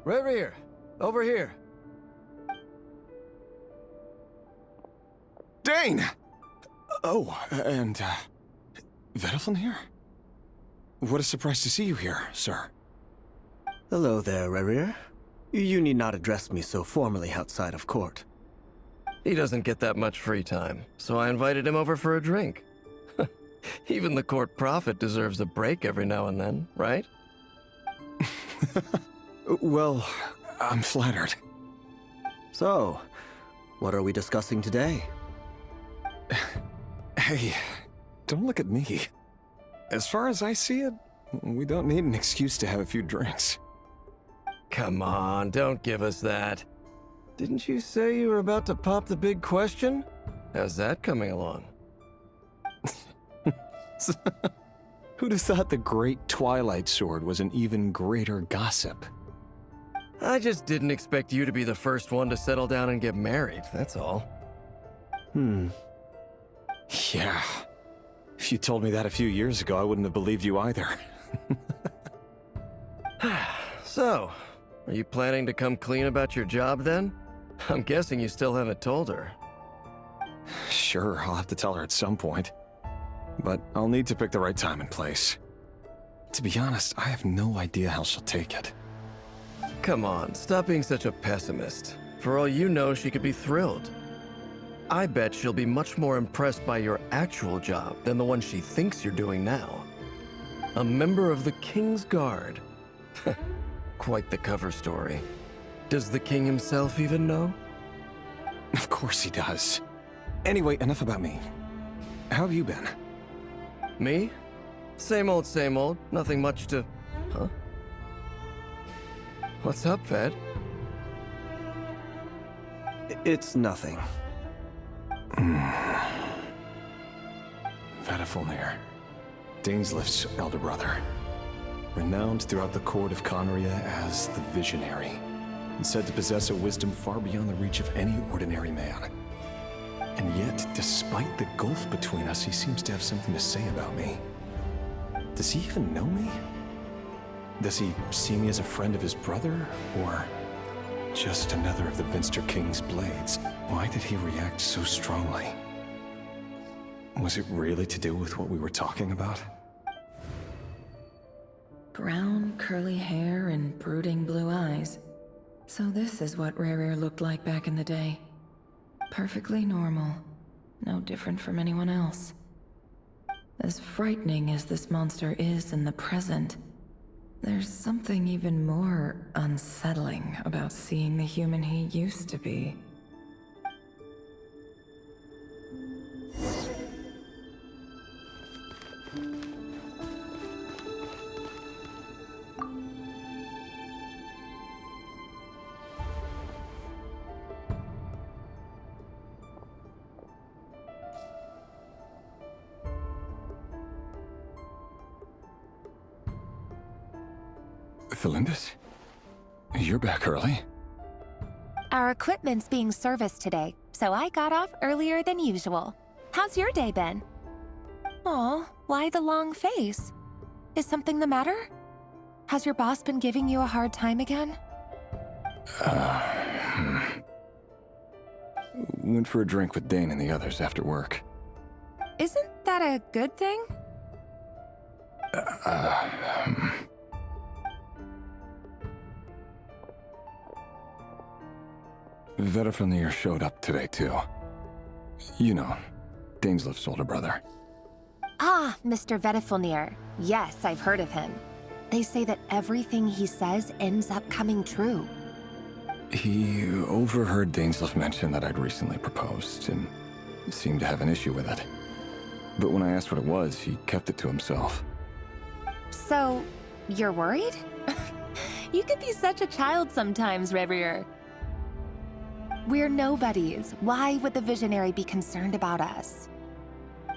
Reverie, over here. Dane! Oh, and, Vediflin here? What a surprise to see you here, sir. Hello there, Rerir. You need not address me so formally outside of court. He doesn't get that much free time, so I invited him over for a drink. Even the court prophet deserves a break every now and then, right? Well, I'm flattered. So, what are we discussing today? Hey, don't look at me. As far as I see it, we don't need an excuse to have a few drinks. Come on, don't give us that. Didn't you say you were about to pop the big question? How's that coming along? Who'd have thought the great Twilight Sword was an even greater gossip? I just didn't expect you to be the first one to settle down and get married, that's all. Yeah. If you told me that a few years ago, I wouldn't have believed you either. So, are you planning to come clean about your job then? I'm guessing you still haven't told her. Sure, I'll have to tell her at some point. But I'll need to pick the right time and place. To be honest, I have no idea how she'll take it. Come on, stop being such a pessimist. For all you know, she could be thrilled. I bet she'll be much more impressed by your actual job than the one she thinks you're doing now. A member of the King's Guard. Quite the cover story. Does the king himself even know? Of course he does. Anyway, enough about me. How have you been? Me? Same old, same old. Nothing much to... Huh? What's up, Ved? It's nothing. Vediflin, Dainsleif's elder brother. Renowned throughout the court of Conria as the Visionary, and said to possess a wisdom far beyond the reach of any ordinary man. And yet, despite the gulf between us, he seems to have something to say about me. Does he even know me? Does he see me as a friend of his brother, or just another of the Vinster King's blades? Why did he react so strongly? Was it really to do with what we were talking about? Brown, curly hair and brooding blue eyes. So this is what Rerir looked like back in the day. Perfectly normal. No different from anyone else. As frightening as this monster is in the present, there's something even more unsettling about seeing the human he used to be. Felindis? You're back early? Our equipment's being serviced today, so I got off earlier than usual. How's your day been? Aw, why the long face? Is something the matter? Has your boss been giving you a hard time again? Went for a drink with Dane and the others after work. Isn't that a good thing? Vediflin showed up today, too. You know, Dainsleif's older brother. Ah, Mr. Vediflnir. Yes, I've heard of him. They say that everything he says ends up coming true. He overheard Dainsleif mention that I'd recently proposed, and seemed to have an issue with it. But when I asked what it was, he kept it to himself. So, you're worried? You could be such a child sometimes, Reverie. We're nobodies. Why would the Visionary be concerned about us?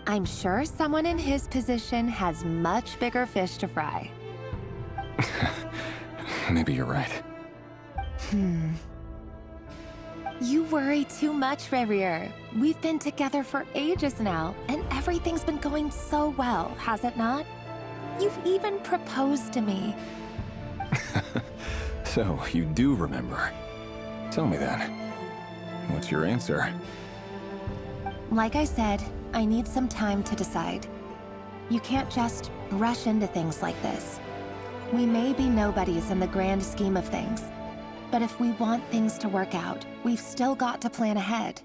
I'm sure someone in his position has much bigger fish to fry. Maybe you're right. You worry too much, Rerir. We've been together for ages now, and everything's been going so well, has it not? You've even proposed to me. So, you do remember. Tell me then. What's your answer? Like I said, I need some time to decide. You can't just rush into things like this. We may be nobodies in the grand scheme of things, but if we want things to work out, we've still got to plan ahead.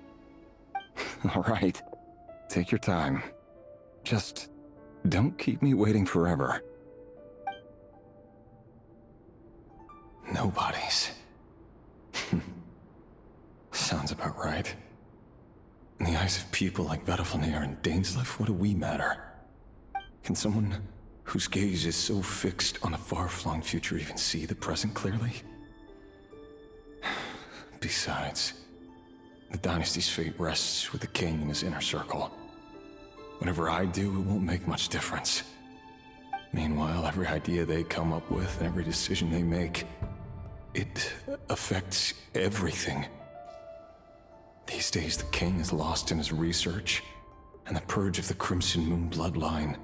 All right. Take your time. Just don't keep me waiting forever. Nobodies. Sounds about right. In the eyes of people like Vedalfnir and Dainsleif, what do we matter? Can someone whose gaze is so fixed on a far-flung future even see the present clearly? Besides, the dynasty's fate rests with the king and his inner circle. Whatever I do, it won't make much difference. Meanwhile, every idea they come up with and every decision they make, it affects everything. These days, the king is lost in his research, and the purge of the Crimson Moon bloodline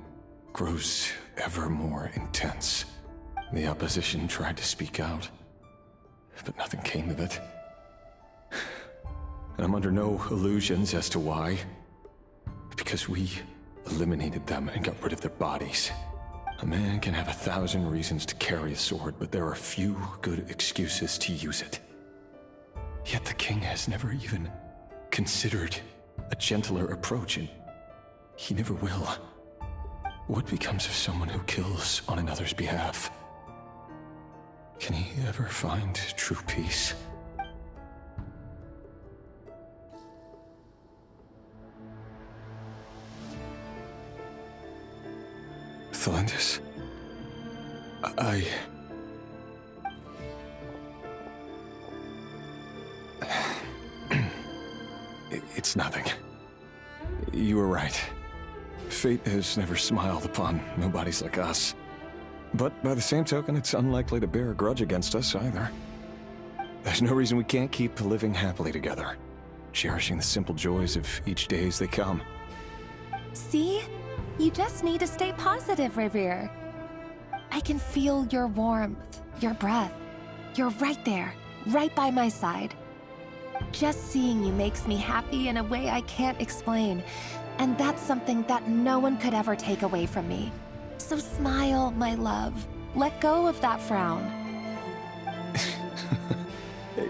grows ever more intense. The opposition tried to speak out, but nothing came of it. And I'm under no illusions as to why. Because we eliminated them and got rid of their bodies. A man can have 1,000 reasons to carry a sword, but there are few good excuses to use it. Yet the king has never even considered a gentler approach, and he never will. What becomes of someone who kills on another's behalf? Can he ever find true peace? Thelindis, It's nothing. You were right. Fate has never smiled upon nobodies like us. But by the same token, it's unlikely to bear a grudge against us either. There's no reason we can't keep living happily together, cherishing the simple joys of each day as they come. See? You just need to stay positive, Revere. I can feel your warmth, your breath. You're right there, right by my side. Just seeing you makes me happy in a way I can't explain, and that's something that no one could ever take away from me. So smile, my love. Let go of that frown.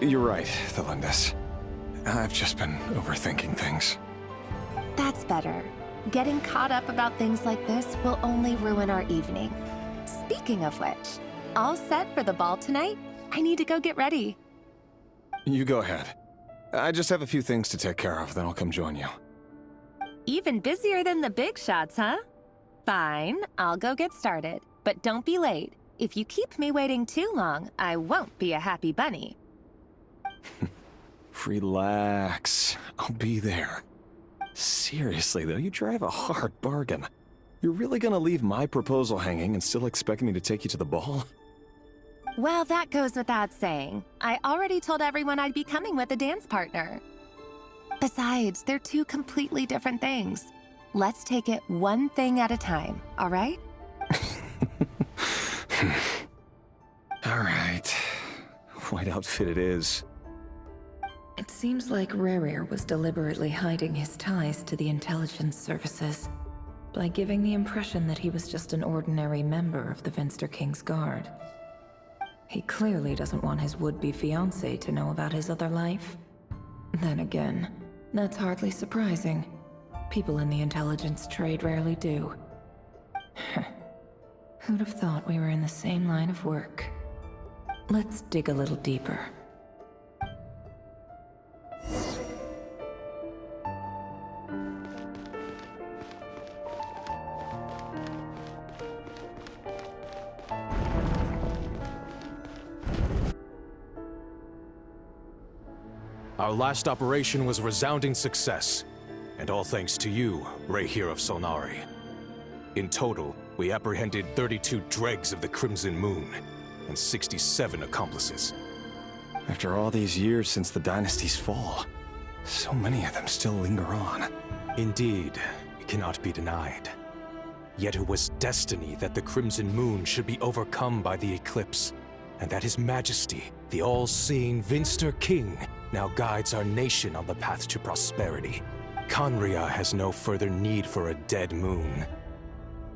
You're right, Thelindis. I've just been overthinking things. That's better. Getting caught up about things like this will only ruin our evening. Speaking of which, all set for the ball tonight? I need to go get ready. You go ahead. I just have a few things to take care of, then I'll come join you. Even busier than the big shots, huh? Fine, I'll go get started. But don't be late. If you keep me waiting too long, I won't be a happy bunny. Relax. I'll be there. Seriously, though, you drive a hard bargain. You're really gonna leave my proposal hanging and still expect me to take you to the ball? Well, that goes without saying. I already told everyone I'd be coming with a dance partner. Besides, they're two completely different things. Let's take it one thing at a time, all right? All right. White outfit it is. It seems like Rerir was deliberately hiding his ties to the intelligence services by giving the impression that he was just an ordinary member of the Venster King's Guard. He clearly doesn't want his would-be fiancée to know about his other life. Then again, that's hardly surprising. People in the intelligence trade rarely do. Who'd have thought we were in the same line of work? Let's dig a little deeper. Our last operation was a resounding success, and all thanks to you, Rehir of Solnari. In total, we apprehended 32 dregs of the Crimson Moon, and 67 accomplices. After all these years since the dynasty's fall, so many of them still linger on. Indeed, it cannot be denied. Yet it was destiny that the Crimson Moon should be overcome by the eclipse, and that His Majesty, the all-seeing Vinster King, now guides our nation on the path to prosperity. Khaenri'ah has no further need for a dead moon.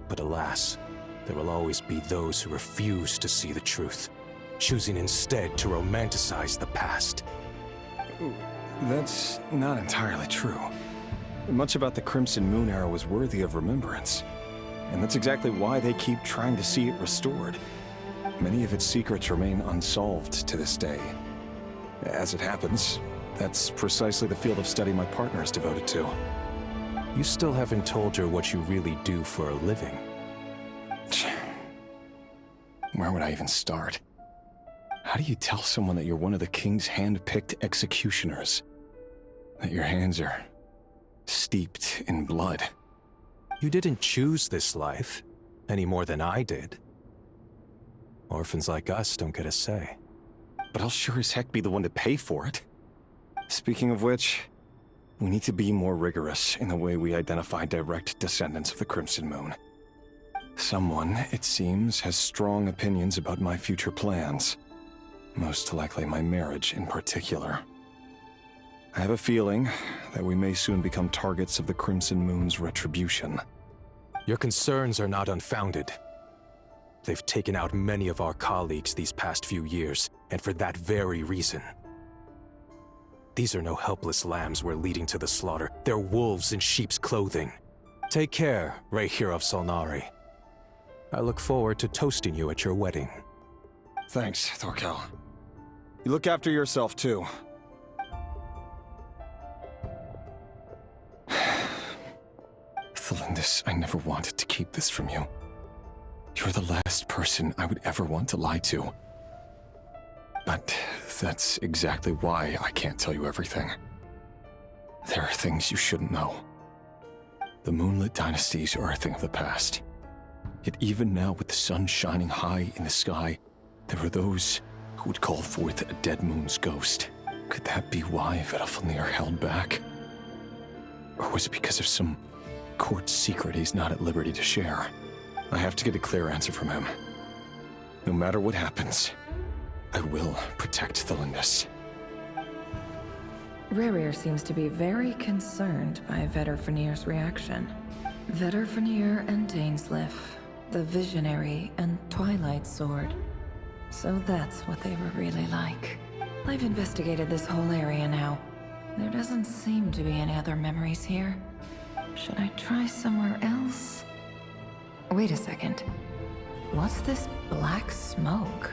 But alas, there will always be those who refuse to see the truth, choosing instead to romanticize the past. That's not entirely true. Much about the Crimson Moon era was worthy of remembrance. And that's exactly why they keep trying to see it restored. Many of its secrets remain unsolved to this day. As it happens, that's precisely the field of study my partner is devoted to. You still haven't told her what you really do for a living. Where would I even start? How do you tell someone that you're one of the king's hand-picked executioners? That your hands are steeped in blood? You didn't choose this life, any more than I did. Orphans like us don't get a say. But I'll sure as heck be the one to pay for it. Speaking of which, we need to be more rigorous in the way we identify direct descendants of the Crimson Moon. Someone, it seems, has strong opinions about my future plans. Most likely my marriage in particular. I have a feeling that we may soon become targets of the Crimson Moon's retribution. Your concerns are not unfounded. They've taken out many of our colleagues these past few years, and for that very reason. These are no helpless lambs we're leading to the slaughter. They're wolves in sheep's clothing. Take care, Rayhir of Solnari. I look forward to toasting you at your wedding. Thanks, Thorkel. You look after yourself, too. Thelindis, I never wanted to keep this from you. You're the last person I would ever want to lie to. But that's exactly why I can't tell you everything. There are things you shouldn't know. The Moonlit dynasties are a thing of the past. Yet even now, with the sun shining high in the sky, there are those who would call forth a dead moon's ghost. Could that be why Vedalfnir held back? Or was it because of some court secret he's not at liberty to share? I have to get a clear answer from him. No matter what happens, I will protect Thelindis. Rayrir seems to be very concerned by Vedalfnir's reaction. Vedalfnir and Dainsleif, the Visionary and Twilight Sword. So that's what they were really like. I've investigated this whole area now. There doesn't seem to be any other memories here. Should I try somewhere else? Wait a second. What's this black smoke?